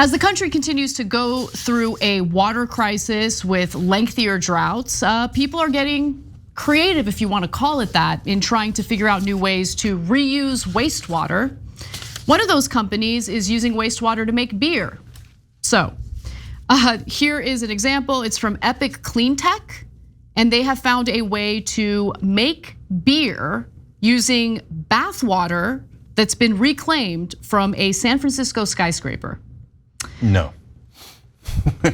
As the country continues to go through a water crisis with lengthier droughts, people are getting creative, if you want to call it that, in trying to figure out new ways to reuse wastewater. One of those companies is using wastewater to make beer. So here is an example. It's from Epic Cleantech, and they have found a way to make beer using bath water that's been reclaimed from a San Francisco skyscraper. No.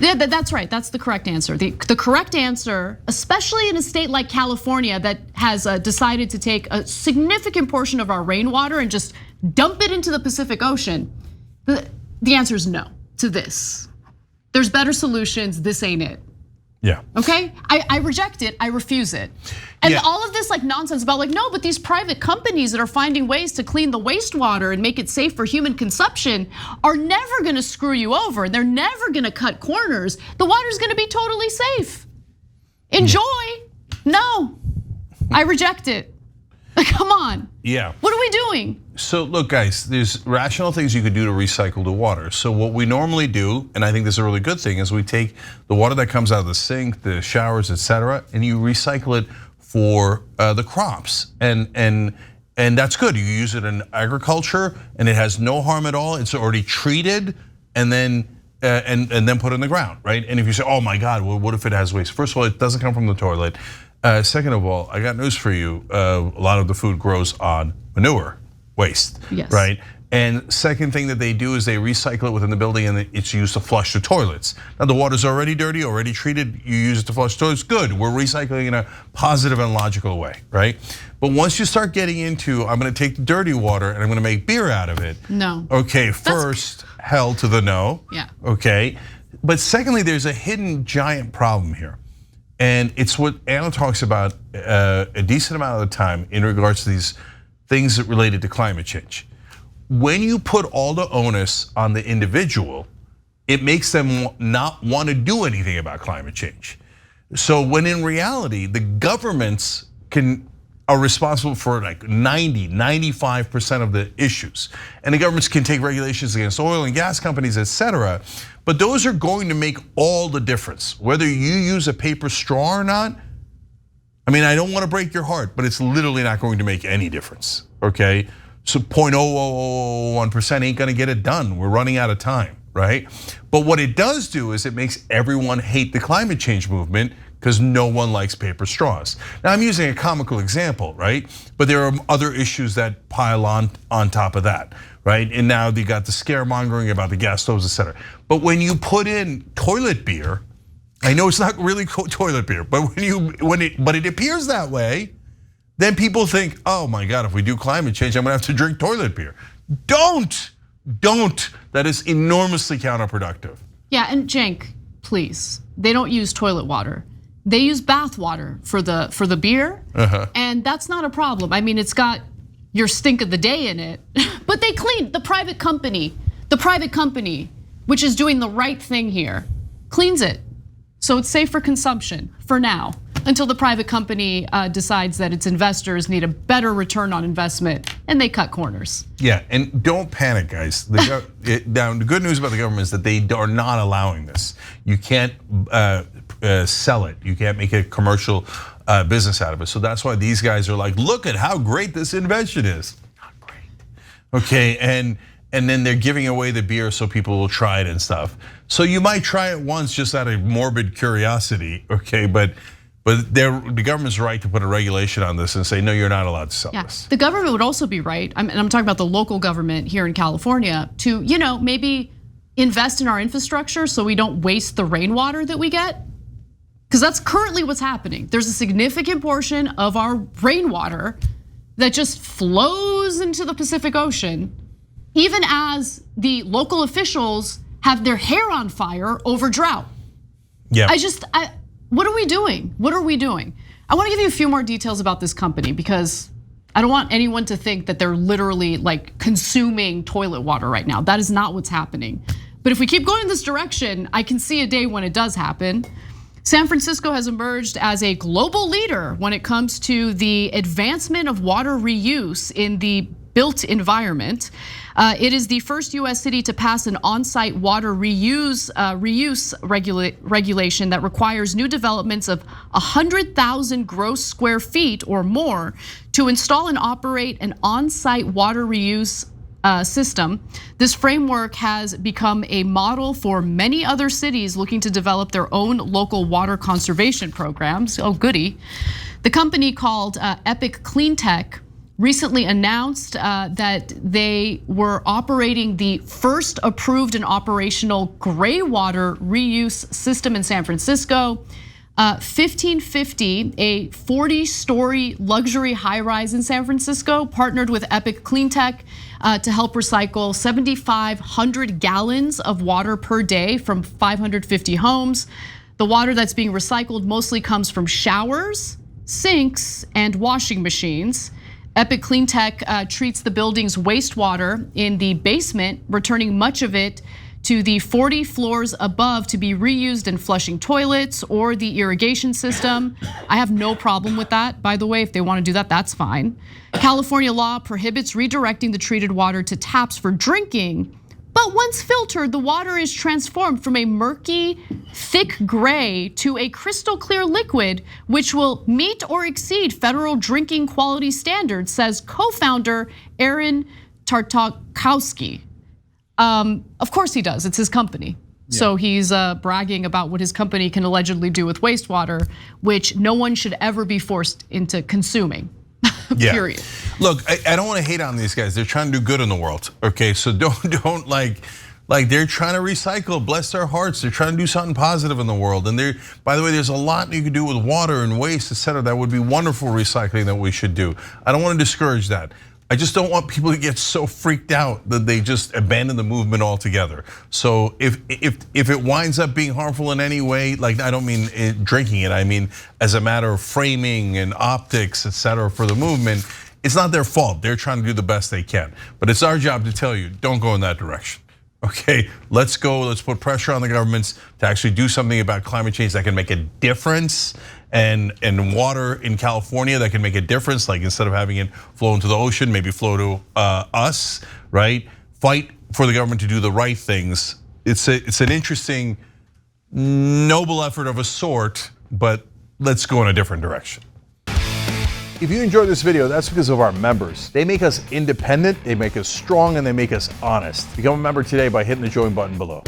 Yeah, that's right. That's the correct answer. The correct answer, especially in a state like California that has decided to take a significant portion of our rainwater and just dump it into the Pacific Ocean. The answer is no to this. There's better solutions. This ain't it. Yeah. Okay, I reject it. I refuse it. And all of this like nonsense about like, no, but these private companies that are finding ways to clean the wastewater and make it safe for human consumption are never gonna screw you over. They're never gonna cut corners. The water's gonna be totally safe. Enjoy. No, I reject it. Come on. Yeah. What are we doing? So look, guys, there's rational things you could do to recycle the water. So what we normally do, and I think this is a really good thing, is we take the water that comes out of the sink, the showers, etc., and you recycle it for the crops. And that's good. You use it in agriculture, and it has no harm at all. It's already treated, and then put in the ground, right? And if you say, oh my God, well, what if it has waste? First of all, it doesn't come from the toilet. Second of all, I got news for you. A lot of the food grows on manure waste, yes. Right? And second thing that they do is they recycle it within the building and it's used to flush the toilets. Now the water's already dirty, already treated, you use it to flush toilets, good. We're recycling in a positive and logical way, right? But once you start getting into, I'm gonna take the dirty water and I'm gonna make beer out of it. No. Okay, first, hell to the no. Yeah. Okay, but secondly, there's a hidden giant problem here. And it's what Anna talks about a decent amount of the time in regards to these things that related to climate change. When you put all the onus on the individual, it makes them not want to do anything about climate change. So when in reality, the governments are responsible for like 95% of the issues. And the governments can take regulations against oil and gas companies, etc. But those are going to make all the difference. Whether you use a paper straw or not, I mean, I don't want to break your heart, but it's literally not going to make any difference, okay? So 0.0001% ain't gonna get it done. We're running out of time, right? But what it does do is it makes everyone hate the climate change movement because no one likes paper straws. Now I'm using a comical example, right? But there are other issues that pile on top of that, right? And now they got the scaremongering about the gas stoves, etc. But when you put in toilet beer, I know it's not really toilet beer, but but it appears that way, then people think, oh my God, if we do climate change, I'm gonna have to drink toilet beer. Don't. That is enormously counterproductive. Yeah, and Cenk, please, they don't use toilet water. They use bath water for the beer, and that's not a problem. I mean, it's got your stink of the day in it, but they clean. The private company, which is doing the right thing here, cleans it. So it's safe for consumption for now, until the private company decides that its investors need a better return on investment and they cut corners. Yeah, and don't panic, guys. Now, the good news about the government is that they are not allowing this. You can't sell it. You can't make a commercial business out of it. So that's why these guys are like, look at how great this invention is. Not great. Okay, and then they're giving away the beer so people will try it and stuff. So you might try it once just out of morbid curiosity, okay? But the government's right to put a regulation on this and say, no, you're not allowed to sell this. The government would also be right, and I'm talking about the local government here in California, to maybe invest in our infrastructure so we don't waste the rainwater that we get. Because that's currently what's happening. There's a significant portion of our rainwater that just flows into the Pacific Ocean, even as the local officials have their hair on fire over drought. Yeah. What are we doing? What are we doing? I want to give you a few more details about this company because I don't want anyone to think that they're literally like consuming toilet water right now. That is not what's happening. But if we keep going in this direction, I can see a day when it does happen. San Francisco has emerged as a global leader when it comes to the advancement of water reuse in the built environment. It is the first US city to pass an on-site water reuse regulation that requires new developments of 100,000 gross square feet or more to install and operate an on-site water reuse system. This framework has become a model for many other cities looking to develop their own local water conservation programs. Oh, goody. The company called Epic Cleantech recently announced that they were operating the first approved and operational gray water reuse system in San Francisco. 1550, a 40-story luxury high-rise in San Francisco, partnered with Epic Cleantech to help recycle 7,500 gallons of water per day from 550 homes. The water that's being recycled mostly comes from showers, sinks, and washing machines. Epic Cleantech treats the building's wastewater in the basement, returning much of it to the 40 floors above to be reused in flushing toilets or the irrigation system. I have no problem with that, by the way. If they want to do that, that's fine. California law prohibits redirecting the treated water to taps for drinking, but once filtered, the water is transformed from a murky, thick gray to a crystal clear liquid, which will meet or exceed federal drinking quality standards, says co-founder Aaron Tartakowski. Of course he does, it's his company. Yeah. So he's bragging about what his company can allegedly do with wastewater, which no one should ever be forced into consuming. Period. Look, I don't want to hate on these guys. They're trying to do good in the world, okay? So don't like they're trying to recycle, bless their hearts. They're trying to do something positive in the world. And by the way, there's a lot you can do with water and waste, et cetera. That would be wonderful recycling that we should do. I don't want to discourage that. I just don't want people to get so freaked out that they just abandon the movement altogether. So if it winds up being harmful in any way, like I don't mean drinking it, I mean as a matter of framing and optics, et cetera, for the movement, it's not their fault. They're trying to do the best they can. But it's our job to tell you, don't go in that direction. Okay, let's go, let's put pressure on the governments to actually do something about climate change that can make a difference, and water in California that can make a difference, like instead of having it flow into the ocean, maybe flow to us, right? Fight for the government to do the right things. It's an interesting, noble effort of a sort, but let's go in a different direction. If you enjoyed this video, that's because of our members. They make us independent, they make us strong, and they make us honest. Become a member today by hitting the join button below.